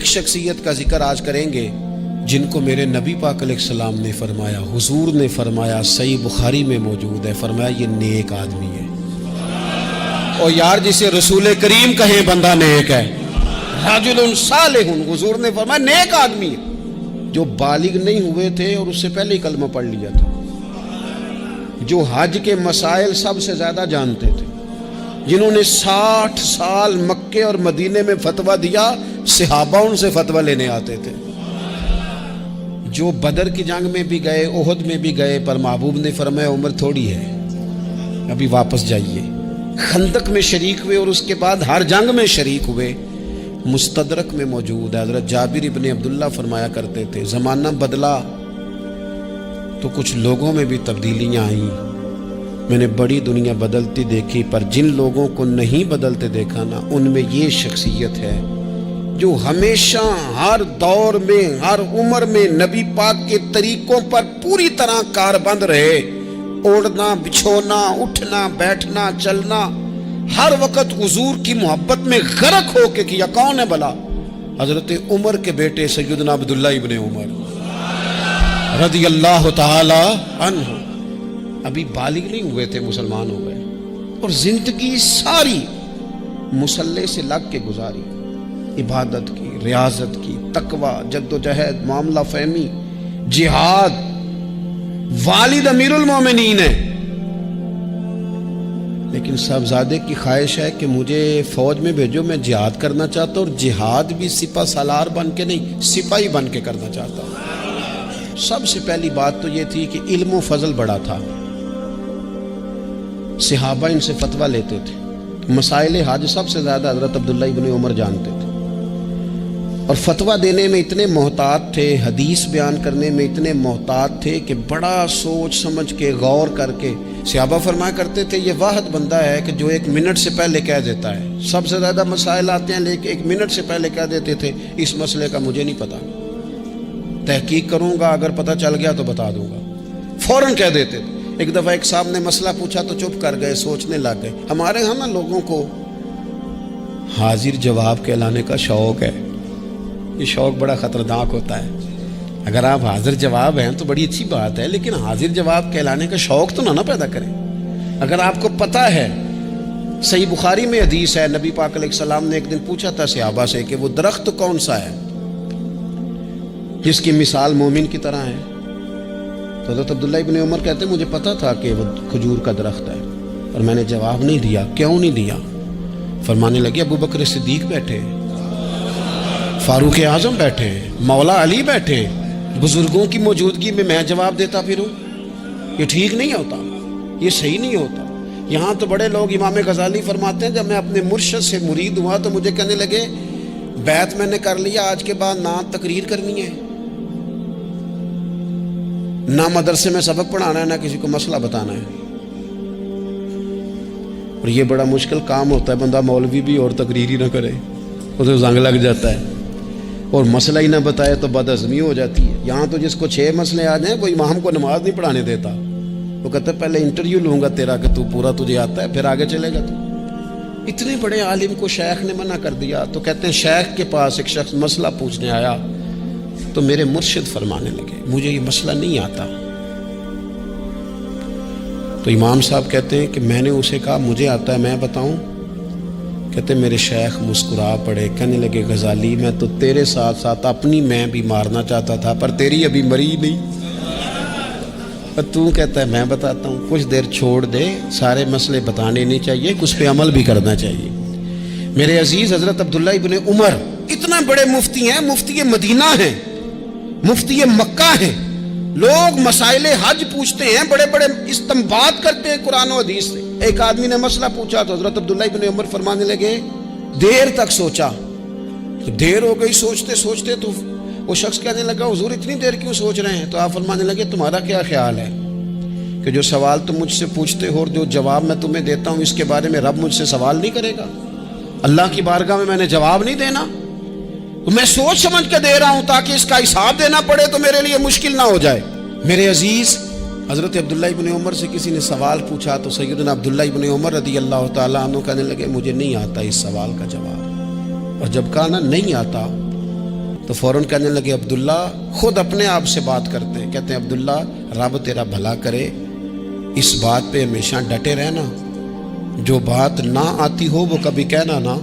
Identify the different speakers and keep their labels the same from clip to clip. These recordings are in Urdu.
Speaker 1: ایک شخصیت کا ذکر آج کریں گے جن کو میرے نبی پاک علیہ السلام نے فرمایا، حضور نے فرمایا، صحیح بخاری میں موجود ہے، فرمایا یہ نیک آدمی ہے۔ اور یار جسے رسول کریم کہیں بندہ نیک ہے، رجل صالح، حضور نے فرمایا نیک آدمی ہے، جو بالغ نہیں ہوئے تھے اور اس سے پہلے ہی کلمہ پڑھ لیا تھا، جو حج کے مسائل سب سے زیادہ جانتے تھے، جنہوں نے 60 سال مکے اور مدینے میں فتویٰ دیا، صحابہ ان سے فتویٰ لینے آتے تھے، جو بدر کی جنگ میں بھی گئے، احد میں بھی گئے، پر محبوب نے فرمایا عمر تھوڑی ہے، ابھی واپس جائیے۔ خندق میں شریک ہوئے اور اس کے بعد ہر جنگ میں شریک ہوئے۔ مستدرک میں موجود ہے، حضرت جابر ابن عبداللہ فرمایا کرتے تھے زمانہ بدلا تو کچھ لوگوں میں بھی تبدیلیاں آئیں، میں نے بڑی دنیا بدلتی دیکھی، پر جن لوگوں کو نہیں بدلتے دیکھا نا، ان میں یہ شخصیت ہے جو ہمیشہ ہر دور میں ہر عمر میں نبی پاک کے طریقوں پر پوری طرح کاربند رہے، اوڑھنا بچھونا اٹھنا بیٹھنا چلنا ہر وقت حضور کی محبت میں غرق ہو کے کیا۔ کون ہے بلا؟ حضرت عمر کے بیٹے سیدنا عبداللہ ابن عمر رضی اللہ تعالی عنہ، ابھی بالغ نہیں ہوئے تھے، مسلمان ہو گئے، اور زندگی ساری مصلے سے لگ کے گزاری، عبادت کی، ریاضت کی، تقوی، جد و جہد، معاملہ فہمی، جہاد۔ والد امیر المومنین ہے، لیکن صاحبزادے کی خواہش ہے کہ مجھے فوج میں بھیجو، میں جہاد کرنا چاہتا ہوں، اور جہاد بھی سپہ سالار بن کے نہیں، سپاہی بن کے کرنا چاہتا ہوں۔ سب سے پہلی بات تو یہ تھی کہ علم و فضل بڑا تھا، صحابہ ان سے فتویٰ لیتے تھے، مسائل حج سب سے زیادہ حضرت عبداللہ ابن عمر جانتے تھے، اور فتویٰ دینے میں اتنے محتاط تھے، حدیث بیان کرنے میں اتنے محتاط تھے کہ بڑا سوچ سمجھ کے غور کر کے صحابہ فرمایا کرتے تھے یہ واحد بندہ ہے کہ جو 1 منٹ سے پہلے کہہ دیتا ہے۔ سب سے زیادہ مسائل آتے ہیں لیکن 1 منٹ سے پہلے کہہ دیتے تھے اس مسئلے کا مجھے نہیں پتا، تحقیق کروں گا، اگر پتہ چل گیا تو بتا دوں گا، فوراً کہہ دیتے تھے۔ ایک دفعہ ایک صاحب نے مسئلہ پوچھا تو چپ کر گئے، سوچنے لگ گئے۔ ہمارے ہاں نا لوگوں کو حاضر جواب کہلانے کا شوق ہے، یہ شوق بڑا خطرناک ہوتا ہے۔ اگر آپ حاضر جواب ہیں تو بڑی اچھی بات ہے، لیکن حاضر جواب کہلانے کا شوق تو نہ پیدا کریں۔ اگر آپ کو پتہ ہے، صحیح بخاری میں حدیث ہے، نبی پاک علیہ السلام نے ایک دن پوچھا تھا صحابہ سے کہ وہ درخت کون سا ہے جس کی مثال مومن کی طرح ہے؟ تو حضرت عبداللہ ابن عمر کہتے ہیں مجھے پتا تھا کہ وہ کھجور کا درخت ہے، اور میں نے جواب نہیں دیا۔ کیوں نہیں دیا؟ فرمانے لگے ابو بکر صدیق بیٹھے، فاروق اعظم بیٹھے، مولا علی بیٹھے، بزرگوں کی موجودگی میں جواب دیتا پھروں؟ یہ ٹھیک نہیں ہوتا، یہ صحیح نہیں ہوتا۔ یہاں تو بڑے لوگ، امام غزالی فرماتے ہیں جب میں اپنے مرشد سے مرید ہوا تو مجھے کہنے لگے بیعت میں نے کر لیا، آج کے بعد نہ تقریر کرنی ہے، نہ مدرسے میں سبق پڑھانا ہے، نہ کسی کو مسئلہ بتانا ہے۔ اور یہ بڑا مشکل کام ہوتا ہے، بندہ مولوی بھی اور تقریر ہی نہ کرے، اسے زنگ لگ جاتا ہے، اور مسئلہ ہی نہ بتائے تو بدعزمی ہو جاتی ہے۔ یہاں تو جس کو 6 مسئلے آ جائیں وہ امام کو نماز نہیں پڑھانے دیتا، وہ کہتا ہے پہلے انٹرویو لوں گا تیرا کہ تو پورا تجھے آتا ہے پھر آگے چلے گا تو۔ اتنے بڑے عالم کو شیخ نے منع کر دیا، تو کہتے ہیں شیخ کے پاس ایک شخص مسئلہ پوچھنے آیا تو میرے مرشد فرمانے لگے مجھے یہ مسئلہ نہیں آتا۔ تو امام صاحب کہتے ہیں کہ میں نے اسے کہا مجھے آتا ہے، میں بتاؤں؟ کہتے میرے شیخ مسکرا پڑے، کہنے لگے غزالی میں تو تیرے ساتھ ساتھ اپنی میں بھی مارنا چاہتا تھا، پر تیری ابھی مری نہیں، پر تو کہتا ہے میں بتاتا ہوں۔ کچھ دیر چھوڑ دے، سارے مسئلے بتانے نہیں چاہیے، کچھ پہ عمل بھی کرنا چاہیے۔ میرے عزیز حضرت عبداللہ ابن عمر اتنا بڑے مفتی ہیں، مفتی مدینہ ہیں، مفتی مکہ ہیں، لوگ مسائل حج پوچھتے ہیں، بڑے بڑے استنباط کرتے ہیں قرآن و حدیث سے۔ ایک آدمی نے مسئلہ پوچھا تو حضرت عبداللہ ابن عمر فرمانے لگے دیر تک سوچا، دیر ہو گئی سوچتے سوچتے، تو وہ شخص کہنے لگا حضور اتنی دیر کیوں سوچ رہے ہیں؟ تو آپ فرمانے لگے تمہارا کیا خیال ہے کہ جو سوال تم مجھ سے پوچھتے ہو اور جو جواب میں تمہیں دیتا ہوں اس کے بارے میں رب مجھ سے سوال نہیں کرے گا؟ اللہ کی بارگاہ میں نے جواب نہیں دینا، تو میں سوچ سمجھ کے دے رہا ہوں تاکہ اس کا حساب دینا پڑے تو میرے لیے مشکل نہ ہو جائے۔ میرے عزیز حضرت عبداللہ ابن عمر سے کسی نے سوال پوچھا تو سیدنا عبداللہ ابن عمر رضی اللہ تعالیٰ عنہ کہنے لگے مجھے نہیں آتا اس سوال کا جواب، اور جب کہا نا نہیں آتا تو فوراً کہنے لگے عبداللہ، خود اپنے آپ سے بات کرتے ہیں، کہتے ہیں عبداللہ رب تیرا بھلا کرے، اس بات پہ ہمیشہ ڈٹے رہنا، جو بات نہ آتی ہو وہ کبھی کہنا نہ،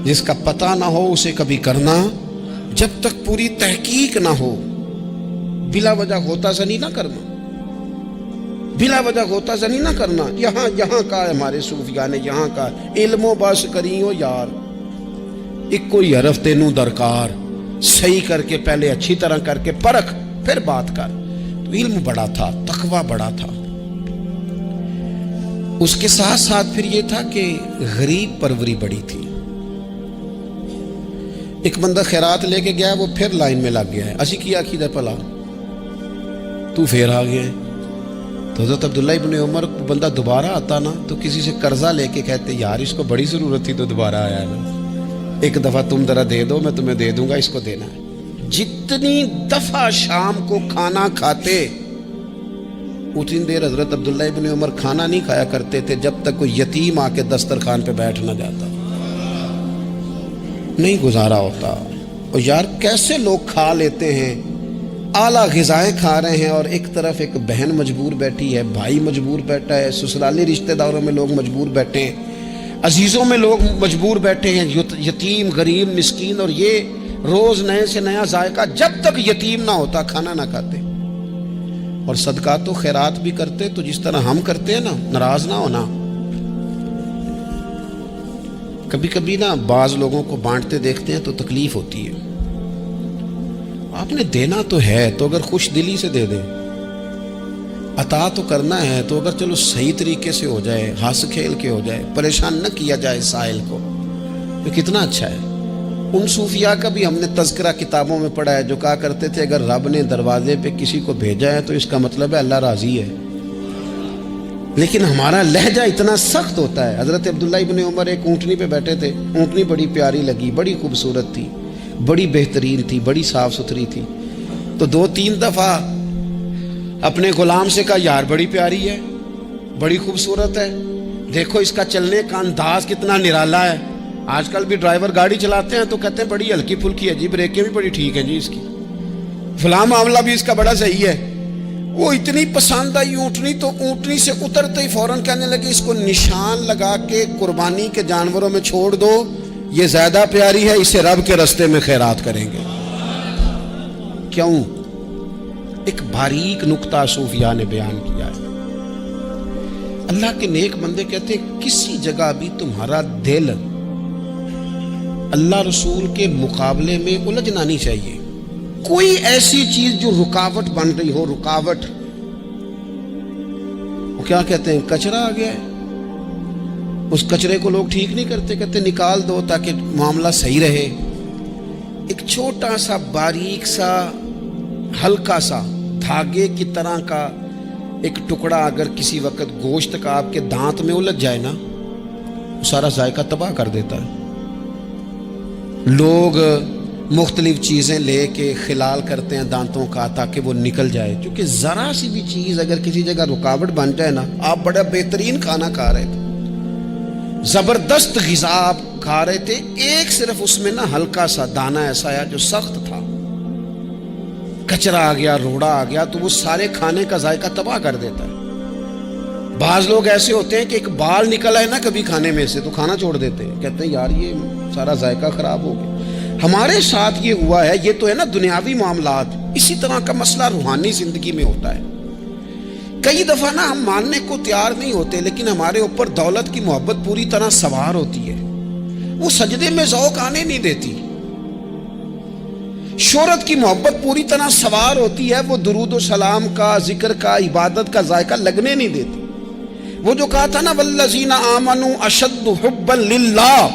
Speaker 1: جس کا پتہ نہ ہو اسے کبھی کرنا، جب تک پوری تحقیق نہ ہو بلا وجہ غوطہ زنی نہ کرنا، بلا وجہ غوطہ زنی نہ کرنا۔ یہاں کا ہے ہمارے صوفیاء نے، یہاں کا علم و بس کری ہو یار، ایک کوئی حرف تینوں درکار، صحیح کر کے پہلے اچھی طرح کر کے پرکھ پھر بات کر۔ تو علم بڑا تھا، تقوی بڑا تھا۔ اس کے ساتھ ساتھ پھر یہ تھا کہ غریب پروری بڑی تھی۔ ایک بندہ خیرات لے کے گیا، وہ پھر لائن میں لگ گیا ہے، اسی کیا کیدہ پلا تو پھر آ گیا ہے۔ تو حضرت عبداللہ ابن عمر کو بندہ دوبارہ آتا نا تو کسی سے قرضہ لے کے کہتے یار اس کو بڑی ضرورت تھی تو دوبارہ آیا ہے نا، ایک دفعہ تم ذرا دے دو، میں تمہیں دے دوں گا، اس کو دینا ہے۔ جتنی دفعہ شام کو کھانا کھاتے اتنی دیر حضرت عبداللہ ابن عمر کھانا نہیں کھایا کرتے تھے جب تک کوئی یتیم آ کے دسترخوان پہ بیٹھ نہ جاتا، نہیں گزارا ہوتا۔ اور یار کیسے لوگ کھا لیتے ہیں، اعلیٰ غذائیں کھا رہے ہیں، اور ایک طرف ایک بہن مجبور بیٹھی ہے، بھائی مجبور بیٹھا ہے، سسرالی رشتہ داروں میں لوگ مجبور بیٹھے ہیں، عزیزوں میں لوگ مجبور بیٹھے ہیں، یتیم غریب مسکین، اور یہ روز نئے سے نیا ذائقہ، جب تک یتیم نہ ہوتا کھانا نہ کھاتے۔ اور صدقات و خیرات بھی کرتے تو جس طرح ہم کرتے ہیں نا، ناراض نہ ہونا۔ کبھی کبھی نا بعض لوگوں کو بانٹتے دیکھتے ہیں تو تکلیف ہوتی ہے، آپ نے دینا تو ہے تو اگر خوش دلی سے دے دیں، عطا تو کرنا ہے تو اگر چلو صحیح طریقے سے ہو جائے، ہنس کھیل کے ہو جائے، پریشان نہ کیا جائے سائل کو، تو کتنا اچھا ہے۔ ان صوفیاء کا بھی ہم نے تذکرہ کتابوں میں پڑھا ہے جو کہا کرتے تھے اگر رب نے دروازے پہ کسی کو بھیجا ہے تو اس کا مطلب ہے اللہ راضی ہے، لیکن ہمارا لہجہ اتنا سخت ہوتا ہے۔ حضرت عبداللہ ابن عمر ایک اونٹنی پہ بیٹھے تھے، اونٹنی بڑی پیاری لگی، بڑی خوبصورت تھی، بڑی بہترین تھی، بڑی صاف ستھری تھی، تو 2-3 دفعہ اپنے غلام سے کہا یار بڑی پیاری ہے، بڑی خوبصورت ہے، دیکھو اس کا چلنے کا انداز کتنا نرالا ہے۔ آج کل بھی ڈرائیور گاڑی چلاتے ہیں تو کہتے ہیں بڑی ہلکی پھلکی ہے جی، بریکیں بھی بڑی ٹھیک ہیں جی اس کی، فلاں معاملہ بھی اس کا بڑا صحیح ہے۔ وہ اتنی پسند آئی اونٹنی تو اونٹنی سے اترتے ہی فوراً کہنے لگے اس کو نشان لگا کے قربانی کے جانوروں میں چھوڑ دو، یہ زیادہ پیاری ہے، اسے رب کے رستے میں خیرات کریں گے۔ کیوں؟ ایک باریک نکتہ صوفیاء نے بیان کیا ہے۔ اللہ کے نیک بندے کہتے ہیں کسی جگہ بھی تمہارا دل اللہ رسول کے مقابلے میں الجھنا نہیں چاہیے۔ کوئی ایسی چیز جو رکاوٹ بن رہی ہو، رکاوٹ، وہ کیا کہتے ہیں کچرا آ گیا ہے، اس کچرے کو لوگ ٹھیک نہیں کرتے، کہتے نکال دو تاکہ معاملہ صحیح رہے۔ ایک چھوٹا سا باریک سا ہلکا سا دھاگے کی طرح کا ایک ٹکڑا اگر کسی وقت گوشت کا آپ کے دانت میں الجھ جائے نا، وہ سارا ذائقہ تباہ کر دیتا ہے۔ لوگ مختلف چیزیں لے کے خلال کرتے ہیں دانتوں کا تاکہ وہ نکل جائے، کیونکہ ذرا سی بھی چیز اگر کسی جگہ رکاوٹ بن جائے نا، آپ بڑا بہترین کھانا کھا رہے تھے، زبردست غذا آپ کھا رہے تھے، ایک صرف اس میں نا ہلکا سا دانہ ایسا آیا جو سخت تھا، کچرا آ گیا، روڑا آ گیا، تو وہ سارے کھانے کا ذائقہ تباہ کر دیتا ہے۔ بعض لوگ ایسے ہوتے ہیں کہ ایک بال نکل آئے نا کبھی کھانے میں سے تو کھانا چھوڑ دیتے ہیں، کہتے ہیں یار یہ سارا ذائقہ خراب ہو گیا۔ ہمارے ساتھ یہ ہوا ہے، یہ تو ہے نا دنیاوی معاملات، اسی طرح کا مسئلہ روحانی زندگی میں ہوتا ہے۔ کئی دفعہ نا ہم ماننے کو تیار نہیں ہوتے، لیکن ہمارے اوپر دولت کی محبت پوری طرح سوار ہوتی ہے، وہ سجدے میں ذوق آنے نہیں دیتی۔ شہرت کی محبت پوری طرح سوار ہوتی ہے، وہ درود و سلام کا، ذکر کا، عبادت کا ذائقہ لگنے نہیں دیتی۔ وہ جو کہا تھا نا والذین آمنوا اشد حبا للہ،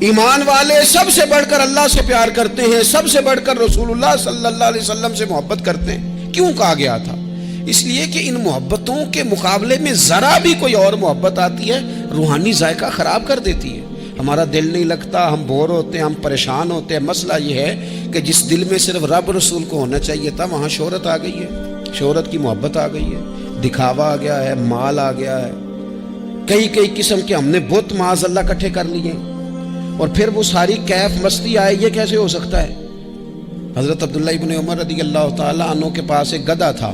Speaker 1: ایمان والے سب سے بڑھ کر اللہ سے پیار کرتے ہیں، سب سے بڑھ کر رسول اللہ صلی اللہ علیہ وسلم سے محبت کرتے ہیں۔ کیوں کہا گیا تھا؟ اس لیے کہ ان محبتوں کے مقابلے میں ذرا بھی کوئی اور محبت آتی ہے، روحانی ذائقہ خراب کر دیتی ہے، ہمارا دل نہیں لگتا، ہم بور ہوتے ہیں، ہم پریشان ہوتے ہیں۔ مسئلہ یہ ہے کہ جس دل میں صرف رب رسول کو ہونا چاہیے تھا، وہاں شہرت آ گئی ہے، شہرت کی محبت آ گئی ہے، دکھاوا آ گیا ہے، مال آ گیا ہے، کئی قسم کے ہم نے بت معاذ اللہ اکٹھے کر لیے، اور پھر وہ ساری کیف مستی آئے، یہ کیسے ہو سکتا ہے؟ حضرت عبداللہ ابن عمر رضی اللہ تعالیٰ عنہ کے پاس ایک گدھا تھا.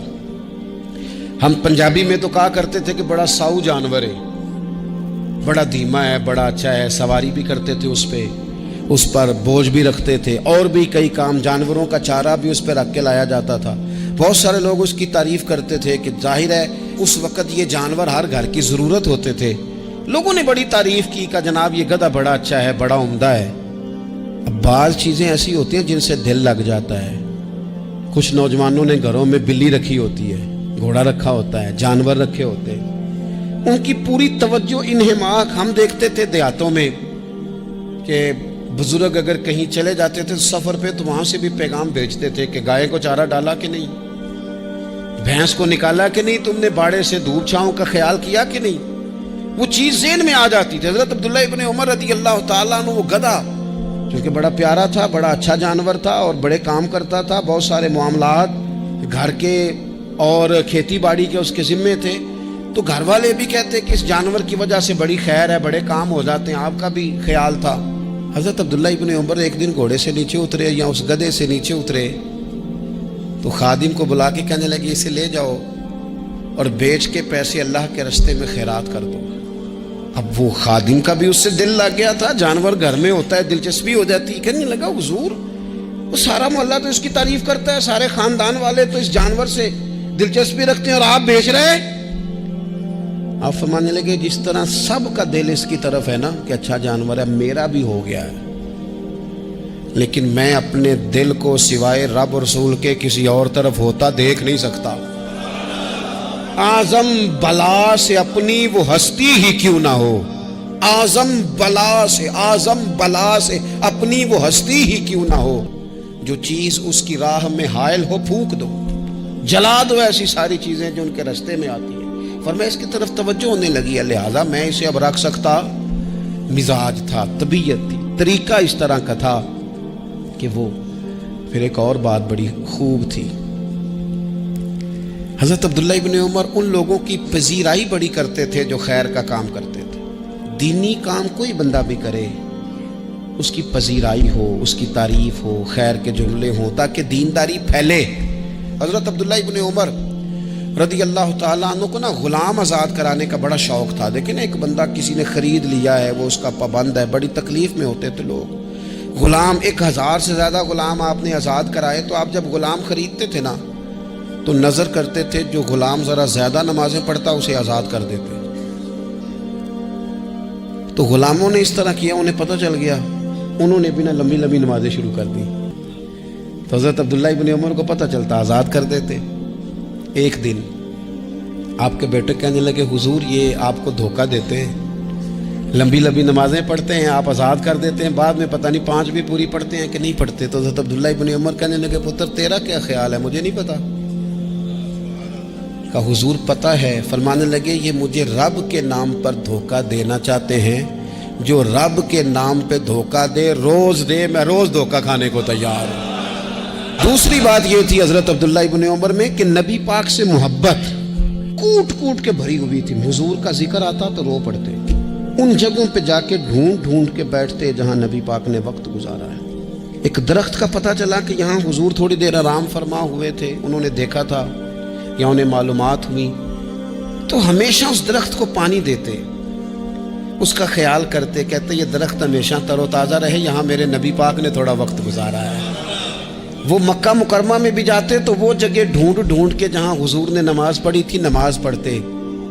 Speaker 1: ہم پنجابی میں تو کہا کرتے تھے کہ بڑا ساؤ جانور ہے، بڑا دھیما ہے، بڑا اچھا ہے، سواری بھی کرتے تھے اس پہ، اس پر بوجھ بھی رکھتے تھے، اور بھی کئی کام، جانوروں کا چارہ بھی اس پہ رکھ کے لایا جاتا تھا. بہت سارے لوگ اس کی تعریف کرتے تھے کہ ظاہر ہے اس وقت یہ جانور ہر گھر کی ضرورت ہوتے تھے. لوگوں نے بڑی تعریف کی کہ جناب یہ گدھا بڑا اچھا ہے، بڑا عمدہ ہے. اب بعض چیزیں ایسی ہوتی ہیں جن سے دل لگ جاتا ہے. کچھ نوجوانوں نے گھروں میں بلی رکھی ہوتی ہے، گھوڑا رکھا ہوتا ہے، جانور رکھے ہوتے ہیں، ان کی پوری توجہ انہماک. ہم دیکھتے تھے دیہاتوں میں کہ بزرگ اگر کہیں چلے جاتے تھے سفر پہ تو وہاں سے بھی پیغام بھیجتے تھے کہ گائے کو چارہ ڈالا کہ نہیں، بھینس کو نکالا کہ نہیں، تم نے باڑے سے دھوپ چھاؤں کا خیال کیا کہ نہیں. وہ چیز ذہن میں آ جاتی تھی. حضرت عبداللہ ابن عمر رضی اللہ تعالیٰ عنہ وہ گدھا کیونکہ بڑا پیارا تھا، بڑا اچھا جانور تھا اور بڑے کام کرتا تھا، بہت سارے معاملات گھر کے اور کھیتی باڑی کے اس کے ذمے تھے. تو گھر والے بھی کہتے کہ اس جانور کی وجہ سے بڑی خیر ہے، بڑے کام ہو جاتے ہیں. آپ کا بھی خیال تھا. حضرت عبداللہ ابن عمر ایک دن گھوڑے سے نیچے اترے یا اس گدھے سے نیچے اترے تو خادم کو بلا کے کہنے لگے اسے لے جاؤ اور بیچ کے پیسے اللہ کے راستے میں خیرات کر دو. اب وہ خادم کا بھی اس سے دل لگ گیا تھا، جانور گھر میں ہوتا ہے دلچسپی ہو جاتی. کہنے لگا حضور وہ سارا محلہ تو اس کی تعریف کرتا ہے، سارے خاندان والے تو اس جانور سے دلچسپی رکھتے ہیں اور آپ بیچ رہے. آپ فرمانے لگے جس طرح سب کا دل اس کی طرف ہے نا کہ اچھا جانور ہے، میرا بھی ہو گیا ہے، لیکن میں اپنے دل کو سوائے رب اور رسول کے کسی اور طرف ہوتا دیکھ نہیں سکتا. اعظم بلا سے اپنی وہ ہستی ہی کیوں نہ ہو، اعظم بلا سے اپنی وہ ہستی ہی کیوں نہ ہو. جو چیز اس کی راہ میں حائل ہو پھونک دو، جلا دو ایسی ساری چیزیں جو ان کے راستے میں آتی ہیں. فرمایا اس کی طرف توجہ ہونے لگی ہے، لہذا میں اسے اب رکھ سکتا. مزاج تھا، طبیعت تھی، طریقہ اس طرح کا تھا کہ وہ. پھر ایک اور بات بڑی خوب تھی، حضرت عبداللہ ابن عمر ان لوگوں کی پذیرائی بڑی کرتے تھے جو خیر کا کام کرتے تھے. دینی کام کوئی بندہ بھی کرے اس کی پذیرائی ہو، اس کی تعریف ہو، خیر کے جملے ہوں تاکہ دینداری پھیلے. حضرت عبداللہ ابن عمر رضی اللہ تعالیٰ عنہ کو نا غلام آزاد کرانے کا بڑا شوق تھا. دیکھیں نا ایک بندہ کسی نے خرید لیا ہے، وہ اس کا پابند ہے، بڑی تکلیف میں ہوتے تھے لوگ. غلام 1000 سے زیادہ غلام آپ نے آزاد کرائے تو آپ جب غلام خریدتے تھے نا تو نظر کرتے تھے جو غلام ذرا زیادہ نمازیں پڑھتا اسے آزاد کر دیتے. تو غلاموں نے اس طرح کیا، انہیں پتہ چل گیا، انہوں نے بھی نا لمبی لمبی نمازیں شروع کر دی. تو حضرت عبداللہ ابن عمر کو پتہ چلتا، آزاد کر دیتے. ایک دن آپ کے بیٹے کہنے لگے حضور یہ آپ کو دھوکہ دیتے ہیں، لمبی لمبی نمازیں پڑھتے ہیں، آپ آزاد کر دیتے ہیں، بعد میں پتہ نہیں 5 بھی پوری پڑھتے ہیں کہ نہیں پڑھتے. تو حضرت عبداللہ ابن عمر کہنے لگے پتر تیرا کیا خیال ہے، مجھے نہیں پتا. کہا حضور پتہ ہے. فرمانے لگے یہ مجھے رب کے نام پر دھوکہ دینا چاہتے ہیں، جو رب کے نام پہ دھوکہ دے روز دے، میں روز دھوکہ کھانے کو تیار ہوں. دوسری بات یہ تھی حضرت عبداللہ ابن عمر میں کہ نبی پاک سے محبت کوٹ کوٹ کے بھری ہوئی تھی. حضور کا ذکر آتا تو رو پڑتے، ان جگہوں پہ جا کے ڈھونڈ ڈھونڈ کے بیٹھتے جہاں نبی پاک نے وقت گزارا ہے. ایک درخت کا پتہ چلا کہ یہاں حضور تھوڑی دیر آرام فرما ہوئے تھے، انہوں نے دیکھا تھا یا انہیں معلومات ہوئی تو ہمیشہ اس درخت کو پانی دیتے، اس کا خیال کرتے، کہتے یہ درخت ہمیشہ تر و تازہ رہے، یہاں میرے نبی پاک نے تھوڑا وقت گزارا ہے. وہ مکہ مکرمہ میں بھی جاتے تو وہ جگہ ڈھونڈ ڈھونڈ کے جہاں حضور نے نماز پڑھی تھی نماز پڑھتے.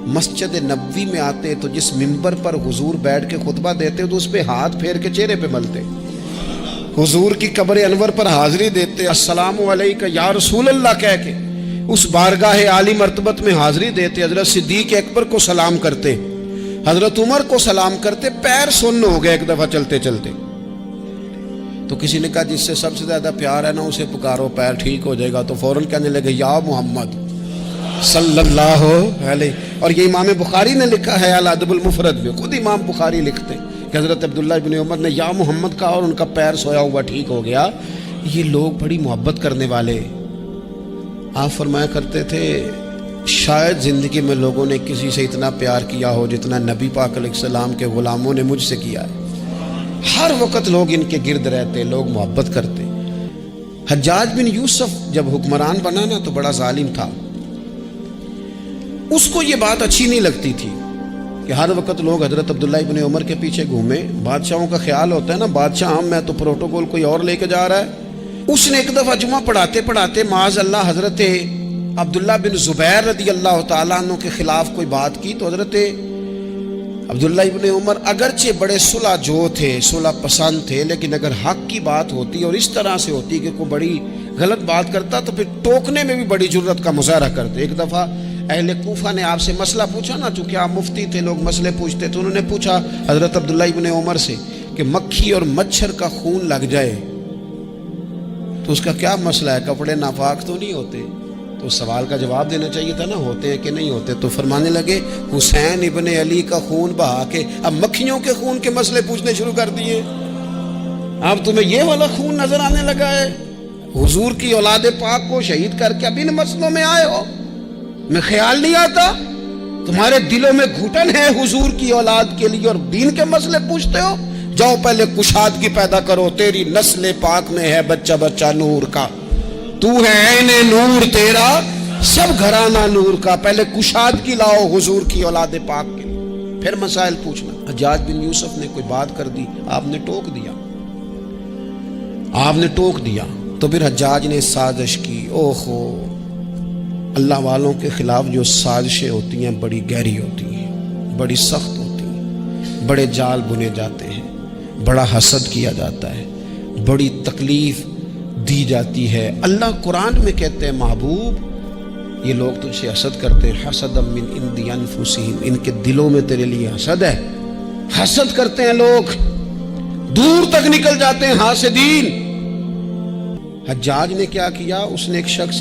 Speaker 1: مسجد نبوی میں آتے تو جس منبر پر حضور بیٹھ کے خطبہ دیتے تو اس پہ ہاتھ پھیر کے چہرے پہ ملتے. حضور کی قبر انور پر حاضری دیتے، السلام علیکہ یا رسول اللہ کہہ کے اس بارگاہ عالی مرتبت میں حاضری دیتے. حضرت صدیق اکبر کو سلام کرتے، حضرت عمر کو سلام کرتے. پیر سن ہو گئے ایک دفعہ چلتے چلتے تو کسی نے کہا جس سے سب سے زیادہ پیار ہے نا اسے پکارو، پیر ٹھیک ہو جائے گا. تو فوراً کہنے لگے یا محمد صلی اللہ علیہ. اور یہ امام بخاری نے لکھا ہے الادب المفرد میں، خود امام بخاری لکھتے کہ حضرت عبداللہ ابن عمر نے یا محمد کہا اور ان کا پیر سویا ہوا ٹھیک ہو گیا. یہ لوگ بڑی محبت کرنے والے. آپ فرمایا کرتے تھے شاید زندگی میں لوگوں نے کسی سے اتنا پیار کیا ہو جتنا نبی پاک علیہ السلام کے غلاموں نے مجھ سے کیا ہے. ہر وقت لوگ ان کے گرد رہتے، لوگ محبت کرتے۔ حجاج بن یوسف جب حکمران بنا نا تو بڑا ظالم تھا، اس کو یہ بات اچھی نہیں لگتی تھی کہ ہر وقت لوگ حضرت عبداللہ ابن عمر کے پیچھے گھومیں۔ بادشاہوں کا خیال ہوتا ہے نا، بادشاہ ہم میں تو پروٹوکول کوئی اور لے کے جا رہا ہے۔ اس نے ایک دفعہ جمعہ پڑھاتے پڑھاتے معاذ اللہ حضرت عبداللہ بن زبیر رضی اللہ تعالیٰ عنہ کے خلاف کوئی بات کی، تو حضرت عبداللہ ابن عمر اگرچہ بڑے صلح جو تھے، صلح پسند تھے، لیکن اگر حق کی بات ہوتی اور اس طرح سے ہوتی کہ کوئی بڑی غلط بات کرتا تو پھر ٹوکنے میں بھی بڑی جرت کا مظاہرہ کرتے۔ ایک دفعہ اہل کوفہ نے آپ سے مسئلہ پوچھا نا، چونکہ آپ مفتی تھے، لوگ مسئلے پوچھتے تھے، انہوں نے پوچھا حضرت عبداللہ ابن عمر سے کہ مکھی اور مچھر کا خون لگ جائے تو اس کا کیا مسئلہ ہے، کپڑے ناپاک تو نہیں ہوتے؟ تو سوال کا جواب دینا چاہیے تھا نا، ہوتے ہیں کہ نہیں ہوتے؟ تو فرمانے لگے حسین ابن علی کا خون بہا کے اب مکھیوں کے خون کے مسئلے پوچھنے شروع کر دیے۔ اب تمہیں یہ والا خون نظر آنے لگا ہے؟ حضور کی اولاد پاک کو شہید کر کے اب ان مسئلوں میں آئے ہو؟ میں خیال نہیں آتا تمہارے دلوں میں گھٹن ہے حضور کی اولاد کے لیے اور دین کے مسئلے پوچھتے ہو؟ جاؤ پہلے کشادگی پیدا کرو، تیری نسل پاک میں ہے بچہ بچہ نور کا، تو ہے عین نور، تیرا سب گھرانہ نور کا، پہلے کشادگی لاؤ حضور کی اولاد پاک کے لیے، پھر مسائل پوچھنا۔ حجاج بن یوسف نے کوئی بات کر دی، آپ نے ٹوک دیا، آپ نے ٹوک دیا، تو پھر حجاج نے سازش کی۔ اوہو، اللہ والوں کے خلاف جو سازشیں ہوتی ہیں بڑی گہری ہوتی ہیں، بڑی سخت ہوتی ہیں، بڑے جال بنے جاتے ہیں، بڑا حسد کیا جاتا ہے، بڑی تکلیف دی جاتی ہے۔ اللہ قرآن میں کہتے ہیں محبوب یہ لوگ تجھ سے حسد کرتے ہیں، حسد من عند انفسہم، ان کے دلوں میں تیرے لیے حسد ہے، حسد کرتے ہیں لوگ، دور تک نکل جاتے ہیں حاسدین۔ حجاج نے کیا کیا؟ اس نے ایک شخص